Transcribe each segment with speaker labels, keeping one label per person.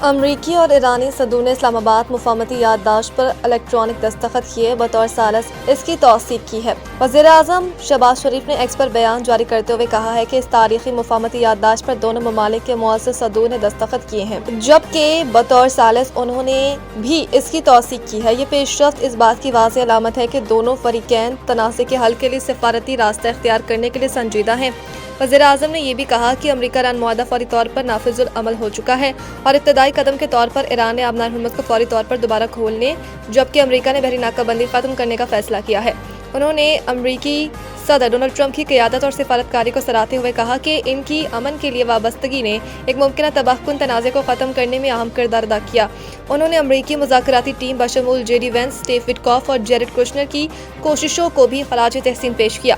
Speaker 1: امریکی اور ایرانی صدور نے اسلام آباد مفاہمتی یادداشت پر الیکٹرانک دستخط کیے، بطور ثالث اس کی توثیق کی ہے۔ وزیر اعظم شہباز شریف نے ایکس پر بیان جاری کرتے ہوئے کہا ہے کہ اس تاریخی مفاہمتی یادداشت پر دونوں ممالک کے معزز صدور نے دستخط کیے ہیں، جبکہ بطور ثالث انہوں نے بھی اس کی توثیق کی ہے۔ یہ پیش رفت اس بات کی واضح علامت ہے کہ دونوں فریقین تنازع کے حل کے لیے سفارتی راستہ اختیار کرنے کے لیے سنجیدہ ہیں۔ وزیر اعظم نے یہ بھی کہا کہ امریکہ ایران معاہدہ فوری طور پر نافذ العمل ہو چکا ہے اور ابتدائی قدم کے طور پر ایران نے آبنائے ہرمز کو فوری طور پر دوبارہ کھولنے، جبکہ امریکہ نے بحری ناکہ بندی ختم کرنے کا فیصلہ کیا ہے۔ انہوں نے امریکی صدر ڈونلڈ ٹرمپ کی قیادت اور سفارتکاری کو سراہتے ہوئے کہا کہ ان کی امن کے لیے وابستگی نے ایک ممکنہ تباہ کن تنازع کو ختم کرنے میں اہم کردار ادا کیا۔ انہوں نے امریکی مذاکراتی ٹیم بشمول جے ڈی وینس، اسٹیو وٹکاف اور جیرڈ کوشنر کی کوششوں کو بھی خراج تحسین پیش کیا۔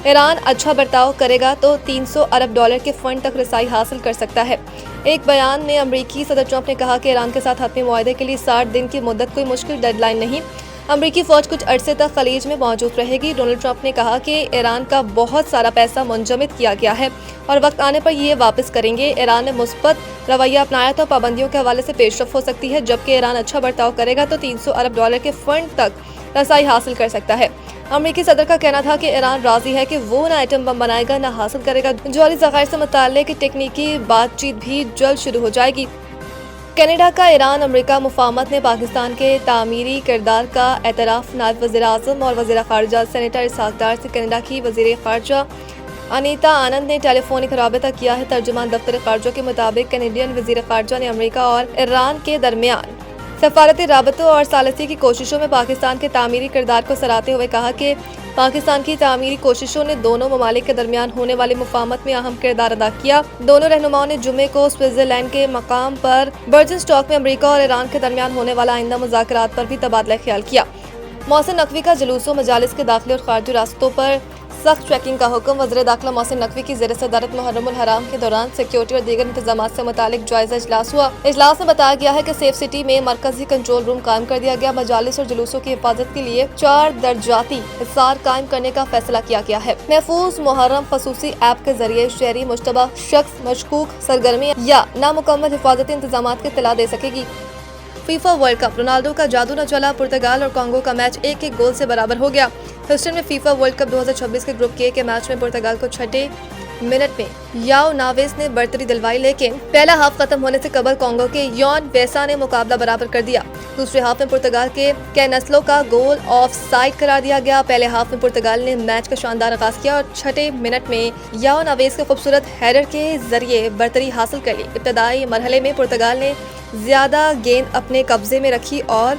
Speaker 1: ایران اچھا برتاؤ کرے گا تو $300 ارب کے فنڈ تک رسائی حاصل کر سکتا ہے۔ ایک بیان میں امریکی صدر ٹرمپ نے کہا کہ ایران کے ساتھ حتمی معاہدے کے لیے 60 دن کی مدت کوئی مشکل ڈیڈ لائن نہیں۔ امریکی فوج کچھ عرصے تک خلیج میں موجود رہے گی۔ ڈونلڈ ٹرمپ نے کہا کہ ایران کا بہت سارا پیسہ منجمد کیا گیا ہے اور وقت آنے پر یہ واپس کریں گے۔ ایران نے مثبت رویہ اپنایا تو پابندیوں کے حوالے سے پیش رفت ہو سکتی ہے، جبکہ ایران اچھا برتاؤ کرے گا تو $300 ارب کے فنڈ تک رسائی حاصل کر سکتا ہے۔ امریکی صدر کا کہنا تھا کہ ایران راضی ہے کہ وہ نہ ایٹم بم بنائے گا، نہ حاصل کرے گا جوہری ذخائر سے متعلق ٹیکنیکی بات چیت بھی جلد شروع ہو جائے گی۔ کینیڈا کا ایران امریکہ مفاہمت نے پاکستان کے تعمیری کردار کا اعتراف۔ نائب وزیر اعظم اور وزیر خارجہ سینیٹر اسحاق ڈار سے کینیڈا کی وزیر خارجہ انیتا آنند نے ٹیلی فونک رابطہ کیا ہے۔ ترجمان دفتر خارجہ کے مطابق کینیڈین وزیر خارجہ نے امریکہ اور ایران کے درمیان سفارتی رابطوں اور ثالثی کی کوششوں میں پاکستان کے تعمیری کردار کو سراہتے ہوئے کہا کہ پاکستان کی تعمیری کوششوں نے دونوں ممالک کے درمیان ہونے والی مفاہمت میں اہم کردار ادا کیا۔ دونوں رہنماؤں نے جمعے کو سوئٹزرلینڈ کے مقام پر برجن اسٹاک میں امریکہ اور ایران کے درمیان ہونے والا آئندہ مذاکرات پر بھی تبادلہ خیال کیا۔ محسن نقوی کا جلوس و مجالس کے داخلی اور خارجی راستوں پر سخت چیکنگ کا حکم۔ وزیر داخلہ محسن نقوی کی زیر صدارت محرم الحرام کے دوران سیکیورٹی اور دیگر انتظامات سے متعلق جائزہ اجلاس ہوا۔ اجلاس میں بتایا گیا ہے کہ سیف سٹی میں مرکزی کنٹرول روم قائم کر دیا گیا۔ مجالس اور جلوسوں کی حفاظت کے لیے 4 درجاتی حصار قائم کرنے کا فیصلہ کیا گیا ہے۔ محفوظ محرم خصوصی ایپ کے ذریعے شہری مشتبہ شخص مشکوک سرگرمی یا نامکمل حفاظتی انتظامات کی اطلاع دے سکے گی۔ فیفا ورلڈ کپ، رونالڈو کا جادو نہ چلا۔ پرتگال اور کانگو کا میچ 1-1 گول سے برابر ہو گیا۔ ہیوسٹن میں فیفا ورلڈ کپ 2026 کے گروپ کے میچ میں پرتگال کو 6 منٹ میں یاؤ ناویز نے برتری دلوائی، لیکن پہلا ہاف ختم ہونے سے قبل کانگو کے یون ویسا نے مقابلہ برابر کر دیا۔ دوسرے ہاف میں پرتگال کے کینسلو کا گول آف سائڈ قرار دیا گیا۔ پہلے ہاف میں پرتگال نے میچ کا شاندار آغاز کیا اور 6 منٹ میں یاؤ ناویز کے خوبصورت ہیڈر کے ذریعے برتری حاصل کر لی۔ ابتدائی مرحلے میں پرتگال نے زیادہ گیند اپنے قبضے میں رکھی اور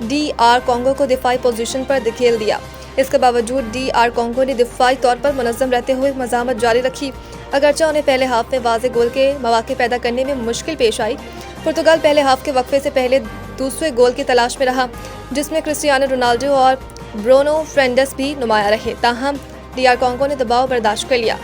Speaker 1: ڈی آر کانگو کو دفاعی پوزیشن پر دھکیل دیا۔ اس کے باوجود ڈی آر کانگو نے دفاعی طور پر منظم رہتے ہوئے مزاحمت جاری رکھی، اگرچہ انہیں پہلے ہاف میں واضح گول کے مواقع پیدا کرنے میں مشکل پیش آئی۔ پرتگال پہلے ہاف کے وقفے سے پہلے دوسرے گول کی تلاش میں رہا، جس میں کرسٹیانو رونالڈو اور برونو فرنانڈیز بھی نمایاں رہے، تاہم ڈی آر کانگو نے دباؤ برداشت کر لیا۔